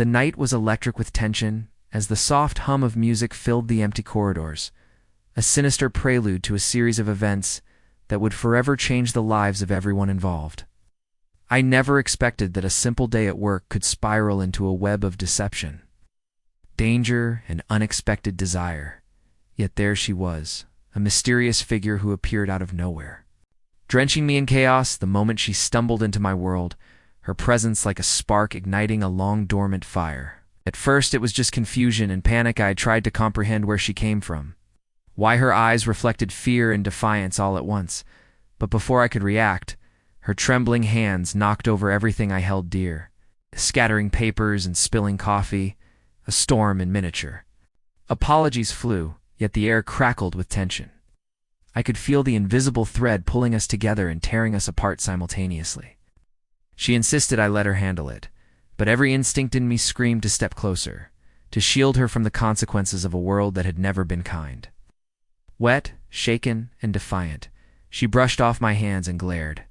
The night was electric with tension as the soft hum of music filled the empty corridors, a sinister prelude to a series of events that would forever change the lives of everyone involved. I never expected that a simple day at work could spiral into a web of deception, danger, and unexpected desire. Yet there she was, a mysterious figure who appeared out of nowhere, drenching me in chaos the moment she stumbled into my world, her presence like a spark igniting a long-dormant fire. At first it was just confusion and panic. I tried to comprehend where she came from, why her eyes reflected fear and defiance all at once. But before I could react, her trembling hands knocked over everything I held dear, scattering papers and spilling coffee, a storm in miniature. Apologies flew, yet the air crackled with tension. I could feel the invisible thread pulling us together and tearing us apart simultaneously. She insisted I let her handle it, but every instinct in me screamed to step closer, to shield her from the consequences of a world that had never been kind. Wet, shaken, and defiant, she brushed off my hands and glared.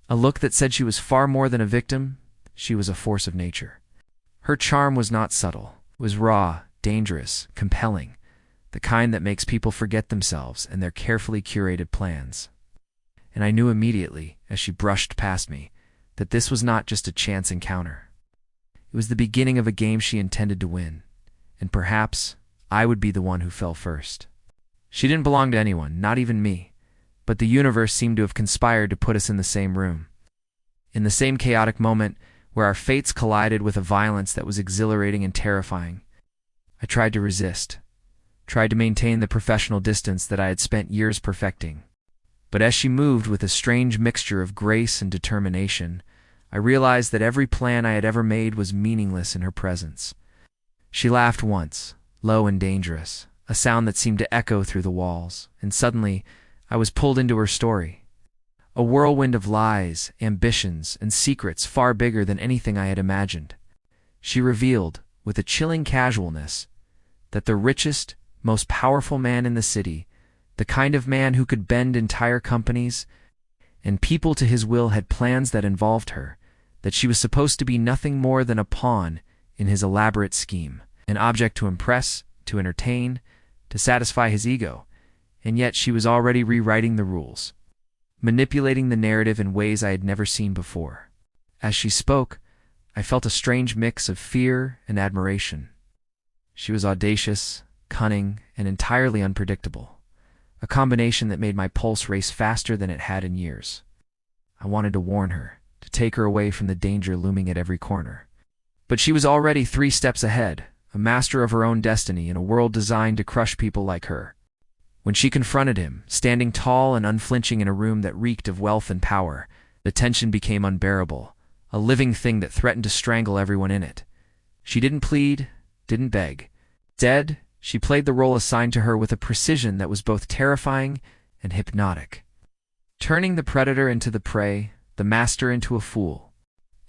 A look that said she was far more than a victim, she was a force of nature. Her charm was not subtle, it was raw, dangerous, compelling, the kind that makes people forget themselves and their carefully curated plans. And I knew immediately, as she brushed past me, that this was not just a chance encounter. It was the beginning of a game she intended to win, and perhaps I would be the one who fell first. She didn't belong to anyone, not even me, but the universe seemed to have conspired to put us in the same room. In the same chaotic moment, where our fates collided with a violence that was exhilarating and terrifying, I tried to resist, tried to maintain the professional distance that I had spent years perfecting. But as she moved with a strange mixture of grace and determination, I realized that every plan I had ever made was meaningless in her presence. She laughed once, low and dangerous, a sound that seemed to echo through the walls, and suddenly I was pulled into her story. A whirlwind of lies, ambitions, and secrets far bigger than anything I had imagined. She revealed, with a chilling casualness, that the richest, most powerful man in the city, the kind of man who could bend entire companies and people to his will, had plans that involved her, that she was supposed to be nothing more than a pawn in his elaborate scheme, an object to impress, to entertain, to satisfy his ego, and yet she was already rewriting the rules, manipulating the narrative in ways I had never seen before. As she spoke, I felt a strange mix of fear and admiration. She was audacious, cunning, and entirely unpredictable, a combination that made my pulse race faster than it had in years. I wanted to warn her, to take her away from the danger looming at every corner. But she was already 3 steps ahead, a master of her own destiny in a world designed to crush people like her. When she confronted him, standing tall and unflinching in a room that reeked of wealth and power, the tension became unbearable, a living thing that threatened to strangle everyone in it. She didn't plead, didn't beg. Instead, she played the role assigned to her with a precision that was both terrifying and hypnotic, turning the predator into the prey, the master into a fool.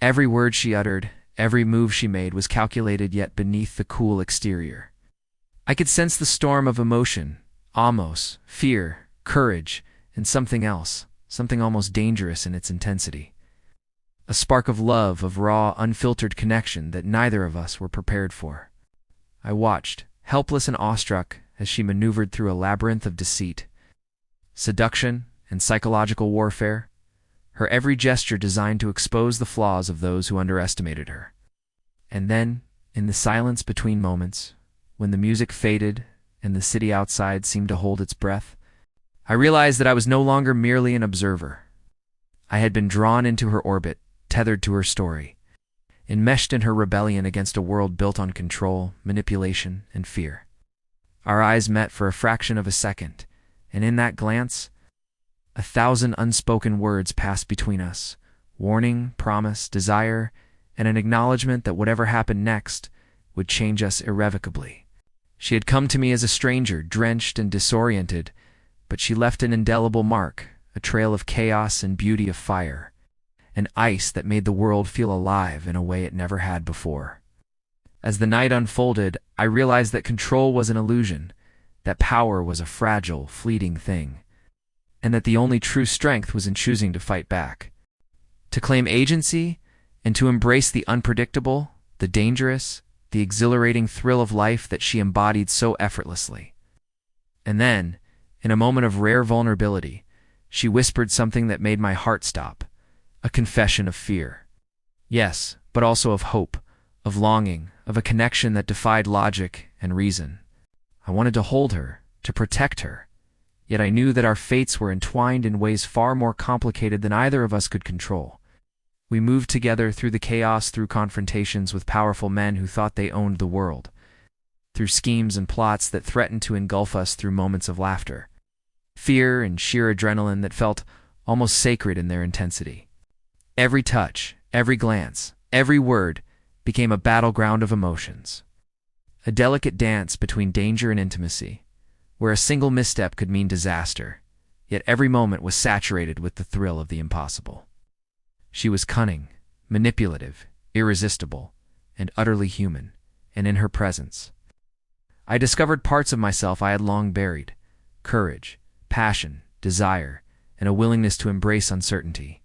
Every word she uttered, every move she made was calculated, yet beneath the cool exterior I could sense the storm of emotion, amos, fear, courage, and something else, something almost dangerous in its intensity. A spark of love, of raw, unfiltered connection that neither of us were prepared for. I watched, helpless and awestruck, as she maneuvered through a labyrinth of deceit, seduction, and psychological warfare, her every gesture designed to expose the flaws of those who underestimated her. And then, in the silence between moments, when the music faded and the city outside seemed to hold its breath, I realized that I was no longer merely an observer. I had been drawn into her orbit, tethered to her story, enmeshed in her rebellion against a world built on control, manipulation, and fear. Our eyes met for a fraction of a second, and in that glance, 1,000 unspoken words passed between us, warning, promise, desire, and an acknowledgement that whatever happened next would change us irrevocably. She had come to me as a stranger, drenched and disoriented, but she left an indelible mark, a trail of chaos and beauty of fire, an ice that made the world feel alive in a way it never had before. As the night unfolded, I realized that control was an illusion, that power was a fragile, fleeting thing, and that the only true strength was in choosing to fight back, to claim agency, and to embrace the unpredictable, the dangerous, the exhilarating thrill of life that she embodied so effortlessly. And then, in a moment of rare vulnerability, she whispered something that made my heart stop, a confession of fear. Yes, but also of hope, of longing, of a connection that defied logic and reason. I wanted to hold her, to protect her, yet I knew that our fates were entwined in ways far more complicated than either of us could control. We moved together through the chaos, through confrontations with powerful men who thought they owned the world, through schemes and plots that threatened to engulf us, through moments of laughter, fear, and sheer adrenaline that felt almost sacred in their intensity. Every touch, every glance, every word became a battleground of emotions, a delicate dance between danger and intimacy, where a single misstep could mean disaster, yet every moment was saturated with the thrill of the impossible. She was cunning, manipulative, irresistible, and utterly human, and in her presence, I discovered parts of myself I had long buried: courage, passion, desire, and a willingness to embrace uncertainty.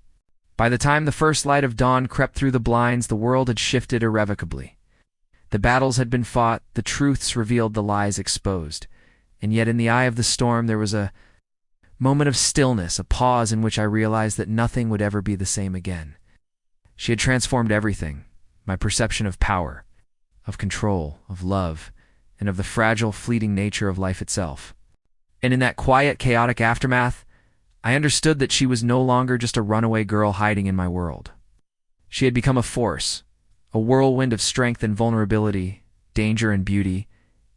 By the time the first light of dawn crept through the blinds, the world had shifted irrevocably. The battles had been fought, the truths revealed, the lies exposed, and yet in the eye of the storm there was a moment of stillness, a pause in which I realized that nothing would ever be the same again. She had transformed everything: my perception of power, of control, of love, and of the fragile, fleeting nature of life itself. And in that quiet, chaotic aftermath, I understood that she was no longer just a runaway girl hiding in my world. She had become a force, a whirlwind of strength and vulnerability, danger and beauty,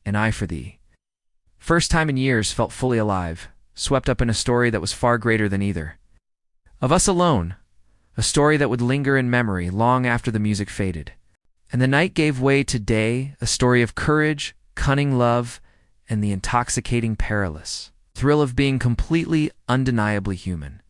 an eye for thee. First time in years felt fully alive, swept up in a story that was far greater than either of us alone, a story that would linger in memory long after the music faded. And the night gave way to day, a story of courage, cunning love, and the intoxicating perilous thrill of being completely, undeniably human.